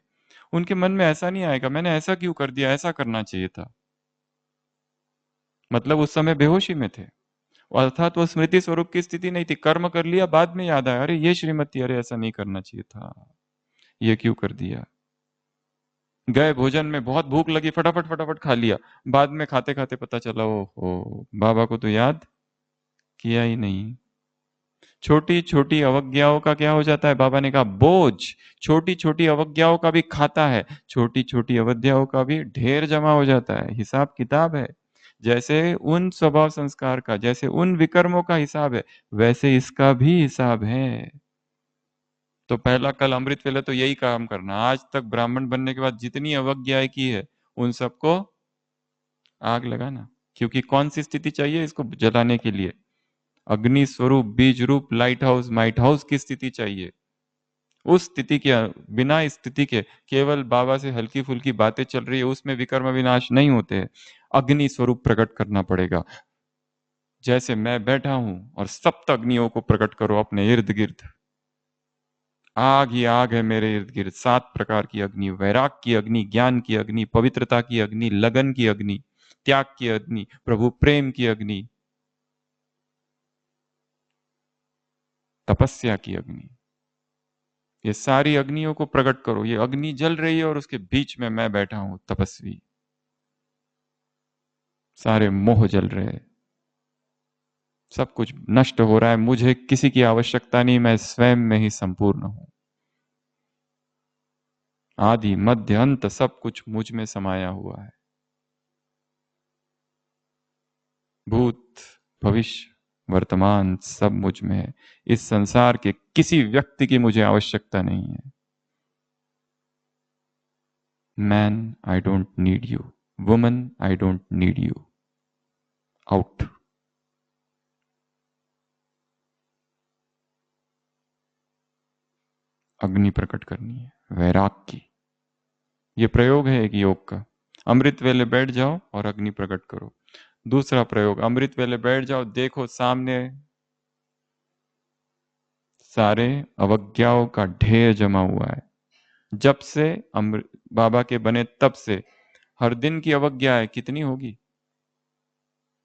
उनके मन में ऐसा नहीं आएगा मैंने ऐसा क्यों कर दिया, ऐसा करना चाहिए था। मतलब उस समय बेहोशी में थे, अर्थात वो स्मृति स्वरूप की स्थिति नहीं थी। कर्म कर लिया, बाद में याद आया, अरे ये श्रीमती, अरे ऐसा नहीं करना चाहिए था, ये क्यों कर दिया। गए भोजन में, बहुत भूख लगी, फटाफट फटाफट खा लिया, बाद में खाते खाते पता चला, ओहो बाबा को तो याद किया ही नहीं। छोटी छोटी अवज्ञाओं का क्या हो जाता है? बाबा ने कहा बोझ। छोटी छोटी अवज्ञाओं का भी खाता है, छोटी छोटी अवज्ञाओं का भी ढेर जमा हो जाता है। हिसाब किताब है। जैसे उन स्वभाव संस्कार का, जैसे उन विकर्मों का हिसाब है, वैसे इसका भी हिसाब है। तो पहला कल अमृत वेले तो यही काम करना, आज तक ब्राह्मण बनने के बाद जितनी अवज्ञाएं की है, उन सबको आग लगाना। क्योंकि कौन सी स्थिति चाहिए इसको जलाने के लिए? अग्नि स्वरूप, बीज रूप, लाइट हाउस, माइट हाउस की स्थिति चाहिए। उस स्थिति के बिना, इस स्थिति के केवल बाबा से हल्की फुल्की बातें चल रही है, उसमें विकर्म विनाश नहीं होते हैं। अग्नि स्वरूप प्रकट करना पड़ेगा। जैसे मैं बैठा हूं और सप्त अग्नियों को प्रकट करो अपने इर्द गिर्द। आग ही आग है मेरे इर्द गिर्द, 7 प्रकार की अग्नि, वैराग की अग्नि, ज्ञान की अग्नि, पवित्रता की अग्नि, लगन की अग्नि, त्याग की अग्नि, प्रभु प्रेम की अग्नि, तपस्या की अग्नि। ये सारी अग्नियों को प्रकट करो। ये अग्नि जल रही है और उसके बीच में मैं बैठा हूं तपस्वी। सारे मोह जल रहे हैं, सब कुछ नष्ट हो रहा है, मुझे किसी की आवश्यकता नहीं, मैं स्वयं में ही संपूर्ण हूं। आदि मध्य अंत सब कुछ मुझ में समाया हुआ है। भूत भविष्य वर्तमान सब मुझ में है। इस संसार के किसी व्यक्ति की मुझे आवश्यकता नहीं है। Man I don't need you, woman I don't need you, out. अग्नि प्रकट करनी है वैराग की। ये प्रयोग है एक योग का। अमृत वेले बैठ जाओ और अग्नि प्रकट करो। दूसरा प्रयोग, अमृत वेले बैठ जाओ, देखो सामने सारे अवज्ञाओं का ढेर जमा हुआ है। जब से अमृत बाबा के बने तब से हर दिन की अवज्ञा है, कितनी होगी।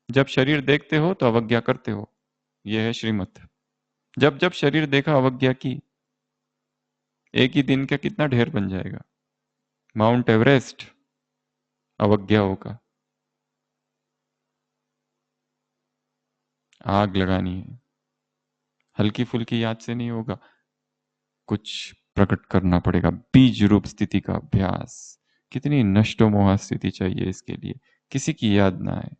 जब शरीर देखते हो तो अवज्ञा करते हो, यह है श्रीमत। जब जब शरीर देखा अवज्ञा की, एक ही दिन का कितना ढेर बन जाएगा। माउंट एवरेस्ट अवज्ञाओं का। आग लगानी है, हल्की फुल्की याद से नहीं होगा, कुछ प्रकट करना पड़ेगा। बीज रूप स्थिति का अभ्यास। कितनी नष्टो मोह स्थिति चाहिए इसके लिए, किसी की याद ना आए।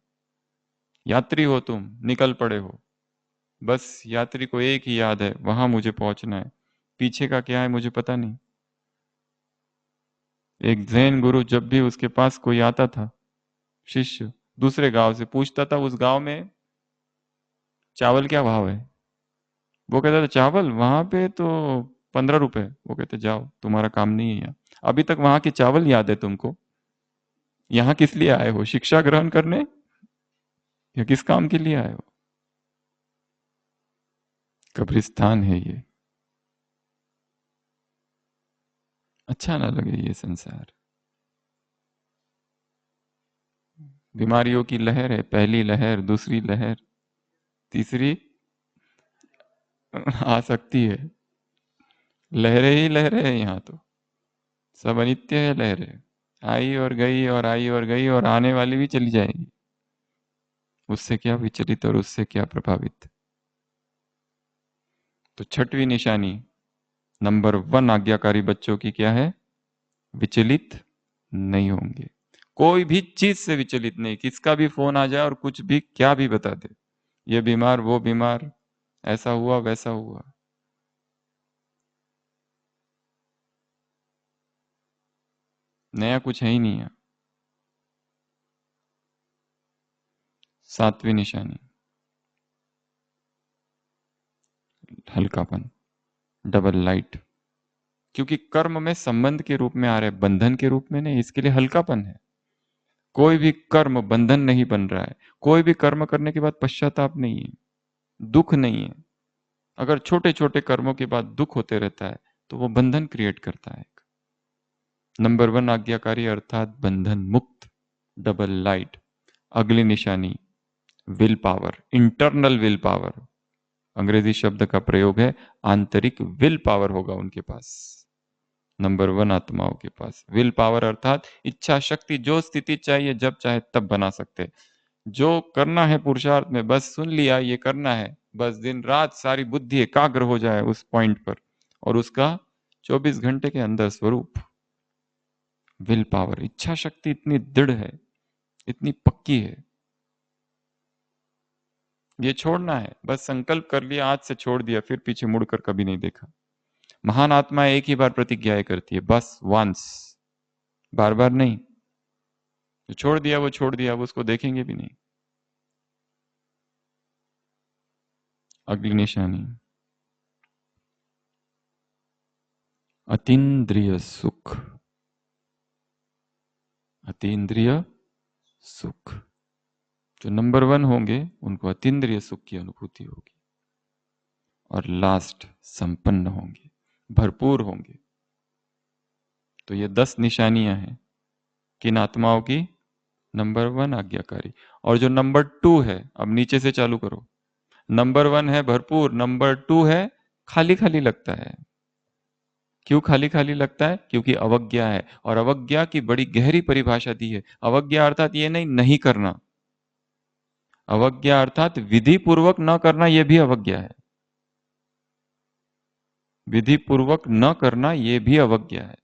यात्री हो तुम, निकल पड़े हो, बस यात्री को एक ही याद है, वहां मुझे पहुंचना है, पीछे का क्या है मुझे पता नहीं। एक जैन गुरु जब भी उसके पास कोई आता था शिष्य दूसरे गांव से, पूछता था उस गांव में चावल क्या भाव है। वो कहता था चावल वहां पे तो 15 रुपए। वो कहते जाओ, तुम्हारा काम नहीं है यहाँ। अभी तक वहां के चावल याद है तुमको। यहाँ किस लिए आए हो, शिक्षा ग्रहण करने या किस काम के लिए आए हो। कब्रिस्तान है ये। अच्छा ना लगे ये संसार। बीमारियों की लहर है, पहली लहर, दूसरी लहर, तीसरी आ सकती है। लहरें ही लहरें हैं यहाँ तो, सब अनित्य है लहरें। आई और गई और आई और गई और आने वाली भी चली जाएगी। उससे क्या विचलित और उससे क्या प्रभावित। तो छठवीं निशानी नंबर 1 आज्ञाकारी बच्चों की क्या है, विचलित नहीं होंगे। कोई भी चीज से विचलित नहीं, किसका भी फोन आ जाए और कुछ भी क्या भी बता दे, ये बीमार वो बीमार, ऐसा हुआ वैसा हुआ। नया कुछ है ही नहीं है। 7वीं निशानी हल्कापन, डबल लाइट। क्योंकि कर्म में संबंध के रूप में आ रहे, बंधन के रूप में नहीं, इसके लिए हल्कापन है। कोई भी कर्म बंधन नहीं बन रहा है। कोई भी कर्म करने के बाद पश्चाताप नहीं है, दुख नहीं है। अगर छोटे छोटे कर्मों के बाद दुख होते रहता है तो वो बंधन क्रिएट करता है। नंबर 1 आज्ञाकारी अर्थात बंधन मुक्त, डबल लाइट। अगली निशानी will power, internal will power. अंग्रेजी शब्द का प्रयोग है आंतरिक विल पावर होगा उनके पास। नंबर 1 आत्माओं के पास विल पावर अर्थात इच्छा शक्ति, जो स्थिति चाहिए जब चाहे तब बना सकते। जो करना है पुरुषार्थ में, बस सुन लिया ये करना है, बस दिन रात सारी बुद्धि एकाग्र हो जाए उस पॉइंट पर, और उसका 24 घंटे के अंदर स्वरूप। विल पावर, इच्छा शक्ति इतनी दृढ़ है, इतनी पक्की है। ये छोड़ना है, बस संकल्प कर लिया, आज से छोड़ दिया, फिर पीछे मुड़कर कभी नहीं देखा। महान आत्मा एक ही बार प्रतिज्ञाएं करती है, बस वंस, बार बार नहीं। जो छोड़ दिया वो छोड़ दिया, अब उसको देखेंगे भी नहीं। अगली निशानी अतीन्द्रिय सुख। अतीन्द्रिय सुख, जो नंबर 1 होंगे उनको अतीन्द्रिय सुख की अनुभूति होगी। और लास्ट संपन्न होंगे, भरपूर होंगे। तो ये 10 निशानियां हैं किन आत्माओं की, नंबर 1 आज्ञाकारी। और जो नंबर 2 है, अब नीचे से चालू करो। नंबर 1 है भरपूर, नंबर 2 है खाली खाली लगता है। क्यों खाली खाली लगता है, क्योंकि अवज्ञा है। और अवज्ञा की बड़ी गहरी परिभाषा दी है। अवज्ञा अर्थात ये नहीं करना, अवज्ञा अर्थात विधि पूर्वक न करना, यह भी अवज्ञा है। विधि पूर्वक न करना यह भी अवज्ञा है।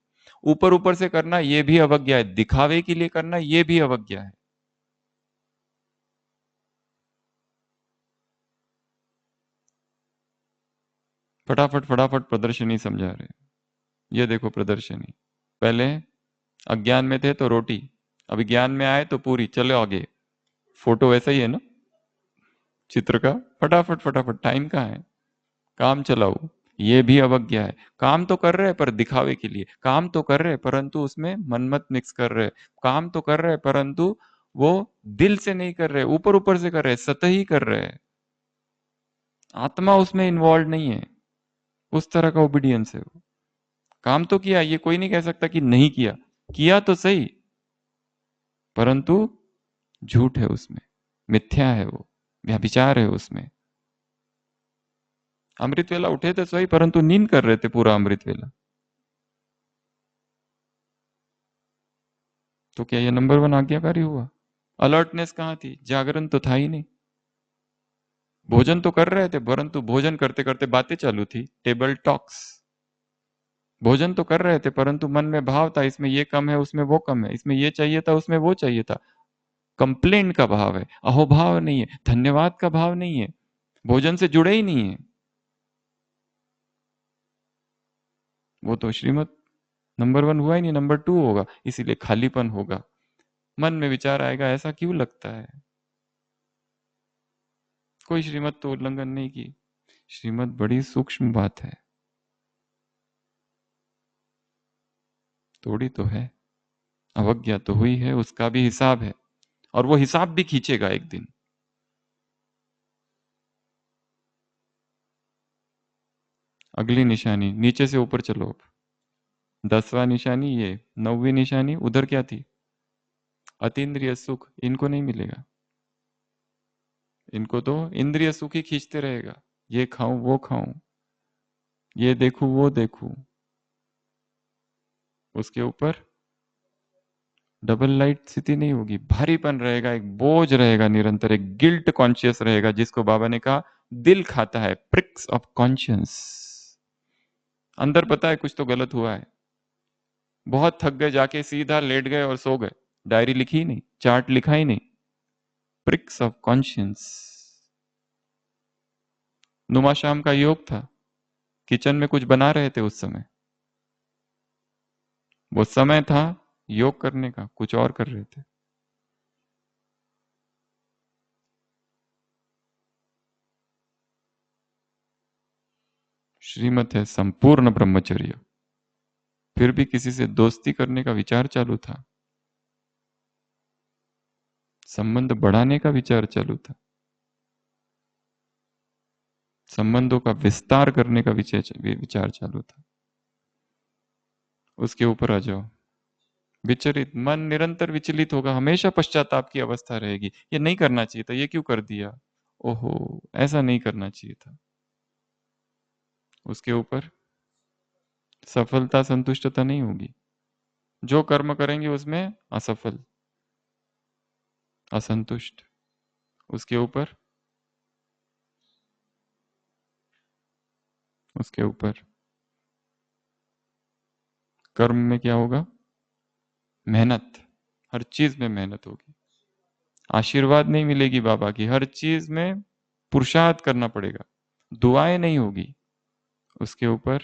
ऊपर ऊपर से करना ये भी अवज्ञा है, दिखावे के लिए करना ये भी अवज्ञा है। फटाफट फटाफट प्रदर्शनी समझा रहे, ये देखो प्रदर्शनी। पहले अज्ञान में थे तो रोटी, अभी ज्ञान में आए तो पूरी, चलो आगे। फोटो वैसा ही है ना चित्र का, फटाफट फटाफट, टाइम कहाँ है, काम चलाओ। ये भी अवज्ञा है। काम तो कर रहे हैं पर दिखावे के लिए, काम तो कर रहे हैं परंतु उसमें मनमत मिक्स कर रहे हैं, काम तो कर रहे हैं परंतु वो दिल से नहीं कर रहे, ऊपर ऊपर से कर रहे, सतही कर रहे हैं, आत्मा उसमें इन्वॉल्व नहीं है। उस तरह का ओबीडियंस है वो। काम तो किया, ये कोई नहीं कह सकता कि नहीं किया, किया तो सही, परंतु झूठ है उसमें, मिथ्या है वो, व्यभिचार है उसमें। अमृत वेला उठे थे सही, परंतु नींद कर रहे थे पूरा अमृत वेला, तो क्या ये नंबर वन आज्ञाकारी हुआ? अलर्टनेस कहाँ थी, जागरण तो था ही नहीं। भोजन तो कर रहे थे परंतु भोजन करते करते बातें चालू थी, टेबल टॉक्स। भोजन तो कर रहे थे परंतु मन में भाव था, इसमें ये कम है उसमें वो कम है, इसमें ये चाहिए था उसमें वो चाहिए था। कंप्लेंट का भाव है, अहोभाव नहीं है, धन्यवाद का भाव नहीं है, भोजन से जुड़े ही नहीं है। वो तो श्रीमत नंबर वन हुआ ही नहीं, नंबर टू होगा, इसीलिए खालीपन होगा। मन में विचार आएगा ऐसा क्यों लगता है, कोई श्रीमत तो उल्लंघन नहीं की। श्रीमत बड़ी सूक्ष्म बात है, थोड़ी तो है, अवज्ञा तो हुई है, उसका भी हिसाब है, और वो हिसाब भी खींचेगा एक दिन। अगली निशानी, नीचे से ऊपर चलो अब। 10वां निशानी ये, 9वीं निशानी उधर क्या थी, अतीन्द्रिय सुख, इनको नहीं मिलेगा। इनको तो इंद्रिय सुख ही खींचते रहेगा, ये खाऊं वो खाऊं, ये देखूं वो देखूं। उसके ऊपर डबल लाइट स्थिति नहीं होगी, भारीपन रहेगा, एक बोझ रहेगा निरंतर, एक गिल्ट कॉन्शियस रहेगा, जिसको बाबा ने कहा दिल खाता है, प्रिक्स ऑफ कॉन्शियंस। अंदर पता है कुछ तो गलत हुआ है, बहुत थक गए, जाके सीधा लेट गए और सो गए, डायरी लिखी ही नहीं, चार्ट लिखा ही नहीं, प्रिक्स ऑफ कॉन्शियंस। नुमा शाम का योग था, किचन में कुछ बना रहे थे उस समय, वो समय था योग करने का, कुछ और कर रहे थे। श्रीमत है संपूर्ण ब्रह्मचर्य, फिर भी किसी से दोस्ती करने का विचार चालू था, संबंध बढ़ाने का विचार चालू था, संबंधों का विस्तार करने का विचार चालू था। उसके ऊपर आ जाओ, विचलित मन निरंतर विचलित होगा, हमेशा पश्चाताप की अवस्था रहेगी, ये नहीं करना चाहिए था, ये क्यों कर दिया, ओहो ऐसा नहीं करना चाहिए था। उसके ऊपर सफलता संतुष्टता नहीं होगी, जो कर्म करेंगे उसमें असफल, असंतुष्ट। उसके ऊपर, उसके ऊपर कर्म में क्या होगा, मेहनत, हर चीज में मेहनत होगी, आशीर्वाद नहीं मिलेगी बाबा की, हर चीज में पुरुषार्थ करना पड़ेगा, दुआएं नहीं होगी। उसके ऊपर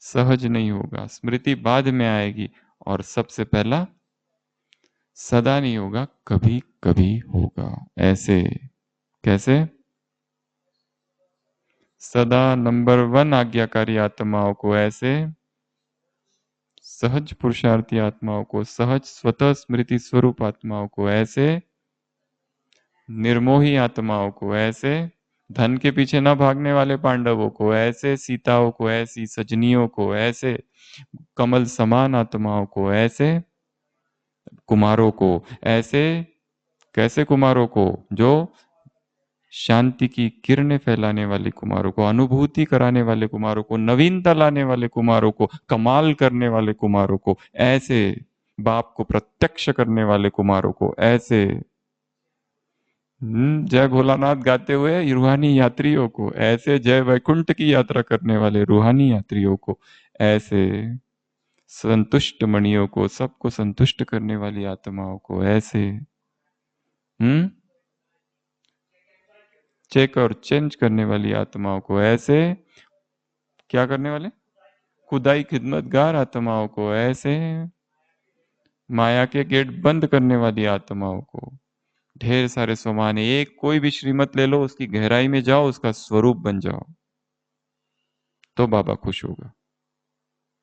सहज नहीं होगा, स्मृति बाद में आएगी, और सबसे पहला सदा नहीं होगा, कभी कभी होगा। ऐसे कैसे, सदा नंबर वन आज्ञाकारी आत्माओं को ऐसे, सहज पुरुषार्थी आत्माओं को, सहज स्वतः स्मृति स्वरूप आत्माओं को ऐसे, निर्मोही आत्माओं को ऐसे, धन के पीछे न भागने वाले पांडवों को ऐसे, सीताओं को ऐसी, सजनियों को ऐसे, कमल समान आत्माओं को ऐसे, कुमारों को ऐसे। कैसे कुमारों को, जो शांति की किरणें फैलाने वाले कुमारों को, अनुभूति कराने वाले कुमारों को, नवीनता लाने वाले कुमारों को, कमाल करने वाले कुमारों को ऐसे, बाप को प्रत्यक्ष करने वाले कुमारों को ऐसे, जय भोलानाथ गाते हुए रूहानी यात्रियों को ऐसे, जय वैकुंठ की यात्रा करने वाले रूहानी यात्रियों को ऐसे, संतुष्ट मणियों को, सबको संतुष्ट करने वाली आत्माओं को ऐसे चेक और चेंज करने वाली आत्माओं को ऐसे, क्या करने वाले, खुदाई खिदमतगार आत्माओं को ऐसे, माया के गेट बंद करने वाली आत्माओं को, ढेर सारे सोमाने, एक कोई भी श्रीमत ले लो, उसकी गहराई में जाओ, उसका स्वरूप बन जाओ, तो बाबा खुश होगा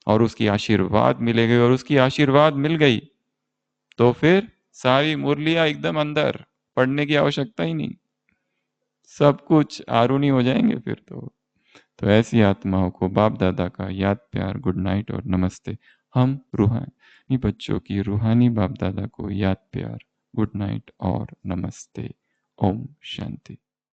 और उसकी आशीर्वाद मिलेगी। और उसकी आशीर्वाद मिल गई तो फिर सारी मुरलियां एकदम अंदर, पढ़ने की आवश्यकता ही नहीं, सब कुछ आरूनी हो जाएंगे फिर तो ऐसी आत्माओं को बाप दादा का याद प्यार, गुड नाइट और नमस्ते। हम रूहानी बच्चों की रूहानी बाप दादा को याद प्यार, गुड नाइट और नमस्ते। ओम शांति।